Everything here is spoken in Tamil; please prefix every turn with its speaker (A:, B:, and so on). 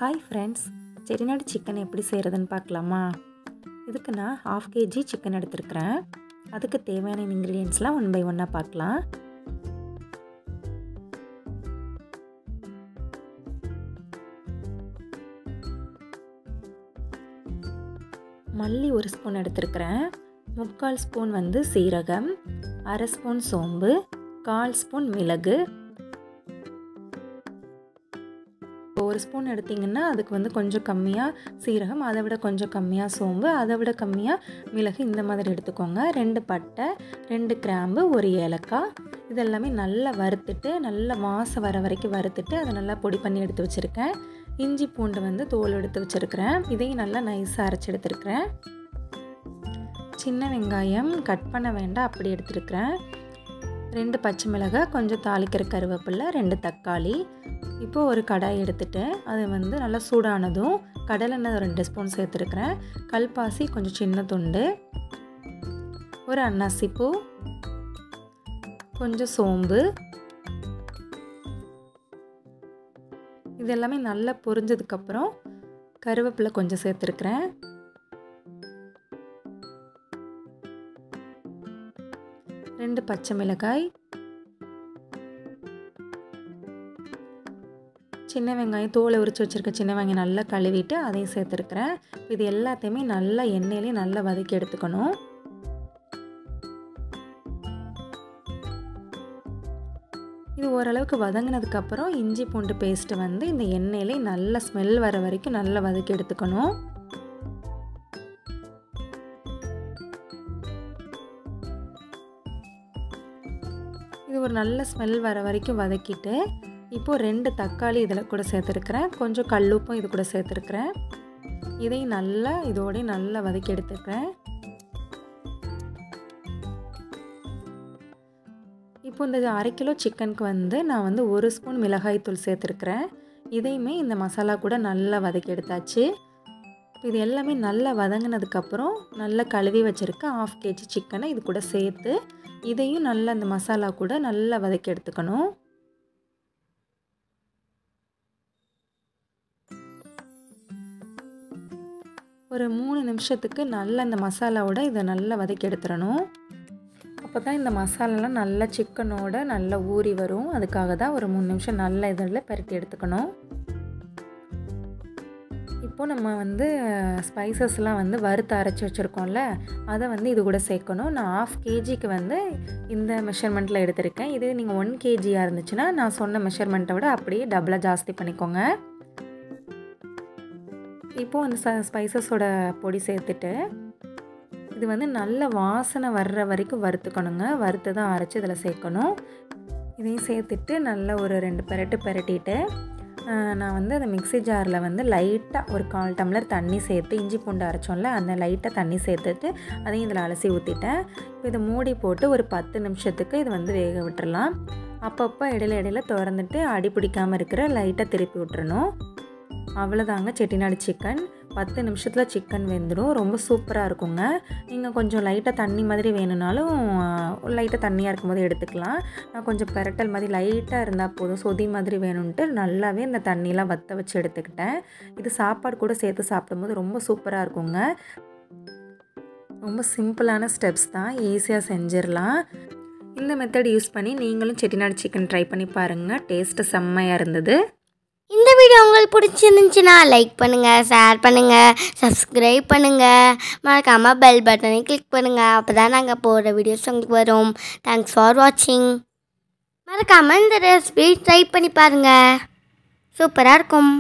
A: ஹாய் ஃப்ரெண்ட்ஸ், செட்டிநாடு சிக்கன் எப்படி செய்கிறதுன்னு பார்க்கலாமா? இதுக்கு நான் 1/2 kg சிக்கன் எடுத்துருக்கிறேன். அதுக்கு தேவையான இன்க்ரீடியன்ட்ஸ்லாம் ஒன் பை ஒன்னாக பார்க்கலாம். மல்லி 1 ஸ்பூன் எடுத்துருக்கிறேன். 3/4 ஸ்பூன் சீரகம், 1/2 ஸ்பூன் சோம்பு, 1/4 ஸ்பூன் மிளகு. 1 ஸ்பூன் எடுத்திங்கன்னா அதுக்கு கொஞ்சம் கம்மியாக சீரகம், அதை விட கொஞ்சம் கம்மியாக சோம்பு, அதை விட கம்மியாக மிளகு, இந்த மாதிரி எடுத்துக்கோங்க. 2 பட்டை, 2 கிராம்பு, 1 ஏலக்காய். இதெல்லாமே நல்லா வறுத்துட்டு, நல்லா வாசம் வர வரைக்கும் வறுத்துட்டு அதை நல்லா பொடி பண்ணி எடுத்து வச்சுருக்கேன். இஞ்சி பூண்டு தோல் எடுத்து வச்சுருக்கிறேன். இதையும் நல்லா நைஸாக அரைச்சி எடுத்துருக்கிறேன். சின்ன வெங்காயம் கட் பண்ண வேண்டாம், அப்படி எடுத்துருக்கிறேன். 2 பச்சை மிளகாய், கொஞ்சம் தாளிக்கிற கருவேப்பிலை, 2 தக்காளி. இப்போது ஒரு கடாய் எடுத்துட்டு அது நல்லா சூடானதும் கடலெண்ணெய் 2 ஸ்பூன் சேர்த்துருக்கிறேன். கல்பாசி கொஞ்சம் சின்ன துண்டு, ஒரு அன்னாசிப்பூ, கொஞ்சம் சோம்பு. இது எல்லாமே நல்லா பொரிஞ்சதுக்கப்புறம் கருவேப்பிலை கொஞ்சம் சேர்த்துருக்கிறேன். 2 பச்சை மிளகாய், சின்ன வெங்காயம், தோலை உரித்து வச்சுருக்க சின்ன வெங்காயம் நல்லா கழுவிட்டு அதையும் சேர்த்துருக்கிறேன். இது எல்லாத்தையுமே நல்லா எண்ணெயிலே நல்லா வதக்கி எடுத்துக்கணும். இது ஓரளவுக்கு வதங்கினதுக்கப்புறம் இஞ்சி பூண்டு பேஸ்ட்டு இந்த எண்ணெயிலே நல்லா ஸ்மெல் வர வரைக்கும் நல்லா வதக்கி எடுத்துக்கணும். இது ஒரு நல்ல ஸ்மெல் வர வரைக்கும் வதக்கிட்டு இப்போது 2 தக்காளி இதில் கூட சேர்த்துருக்கிறேன். கொஞ்சம் கல்லுப்பும் இது கூட சேர்த்துருக்கிறேன். இதையும் நல்லா இதோடய நல்லா வதக்கி எடுத்துக்கிறேன். இப்போ இந்த 1/2 கிலோ சிக்கனுக்கு நான் 1 ஸ்பூன் மிளகாய் தூள் சேர்த்துருக்கிறேன். இதையுமே இந்த மசாலா கூட நல்லா வதக்கி எடுத்தாச்சு. இது எல்லாமே நல்லா வதங்கினதுக்கப்புறம் நல்லா கழுவி வச்சுருக்க 1/2 kg சிக்கனை இது கூட சேர்த்து இதையும் நல்லா இந்த மசாலா கூட நல்லா வதக்கி எடுத்துக்கணும். ஒரு 3 நிமிஷத்துக்கு நல்லா இந்த மசாலாவோட இதை நல்லா வதக்கி எடுத்துடணும். அப்போ தான் இந்த மசாலாலாம் நல்லா சிக்கனோட நல்லா ஊறி வரும். அதுக்காக தான் ஒரு 3 நிமிஷம் நல்லா இதில் பரட்டி எடுத்துக்கணும். இப்போது நம்ம ஸ்பைசஸ்லாம் வறுத்து அரைச்சி வச்சுருக்கோம்ல, அதை இது கூட சேர்க்கணும். நான் 1/2 kgக்கு இந்த மெஷர்மெண்ட்டில் எடுத்திருக்கேன். இது நீங்கள் 1 kgயாக இருந்துச்சுன்னா நான் சொன்ன மெஷர்மெண்ட்டை விட அப்படியே டபுளாக ஜாஸ்தி பண்ணிக்கோங்க. இப்போது அந்த ஸ்பைசஸோட பொடி சேர்த்துட்டு இது நல்ல வாசனை வர்ற வரைக்கும் வறுத்துக்கணுங்க. வறுத்து தான் அரைச்சி இதில் சேர்க்கணும். இதையும் சேர்த்துட்டு நல்லா ஒரு 2 பெரட்டிட்டு நான் அந்த மிக்ஸி ஜாரில் லைட்டாக ஒரு 1/4 டம்ளர் தண்ணி சேர்த்து, இஞ்சி பூண்டு அரைச்சோம்ல அந்த லைட்டாக தண்ணி சேர்த்துட்டு அதையும் இதில் அலசி ஊற்றிட்டேன். இப்போ இதை மூடி போட்டு ஒரு 10 நிமிஷத்துக்கு இது வேக விட்டுறலாம். அப்பப்போ இடையில திறந்துட்டு அடி பிடிக்காமல் இருக்கிற லைட்டாக திருப்பி விட்டுறணும். அவ்வளோதாங்க, செட்டிநாடு சிக்கன் 10 நிமிஷத்தில் சிக்கன் வெந்துடும். ரொம்ப சூப்பராக இருக்குங்க. நீங்கள் கொஞ்சம் லைட்டாக தண்ணி மாதிரி வேணும்னாலும் லைட்டாக தண்ணியாக இருக்கும்போது எடுத்துக்கலாம். நான் கொஞ்சம் பெரட்டல் மாதிரி லைட்டாக இருந்தால் போதும், சொதி மாதிரி வேணும்ன்ட்டு நல்லாவே இந்த தண்ணியெலாம் வற்ற வச்சு எடுத்துக்கிட்டேன். இது சாப்பாடு கூட சேர்த்து சாப்பிடும்போது ரொம்ப சூப்பராக இருக்குங்க. ரொம்ப சிம்பிளான ஸ்டெப்ஸ் தான், ஈஸியாக செஞ்சிடலாம். இந்த மெத்தட் யூஸ் பண்ணி நீங்களும் செட்டிநாடு சிக்கன் ட்ரை பண்ணி பாருங்கள். டேஸ்ட்டு செம்மையாக இருந்தது.
B: இந்த வீடியோ உங்களுக்கு பிடிச்சிருந்துச்சுன்னா லைக் பண்ணுங்கள், ஷேர் பண்ணுங்கள், சப்ஸ்கிரைப் பண்ணுங்கள், மறக்காமல் பெல் பட்டனை கிளிக் பண்ணுங்கள். அப்போ தான் நாங்கள் போடுற வீடியோஸ் உங்களுக்கு வரும். தேங்க்ஸ் ஃபார் வாட்சிங். மறக்காமல் இந்த ரெசிபி ட்ரை பண்ணி பாருங்கள், சூப்பராக இருக்கும்.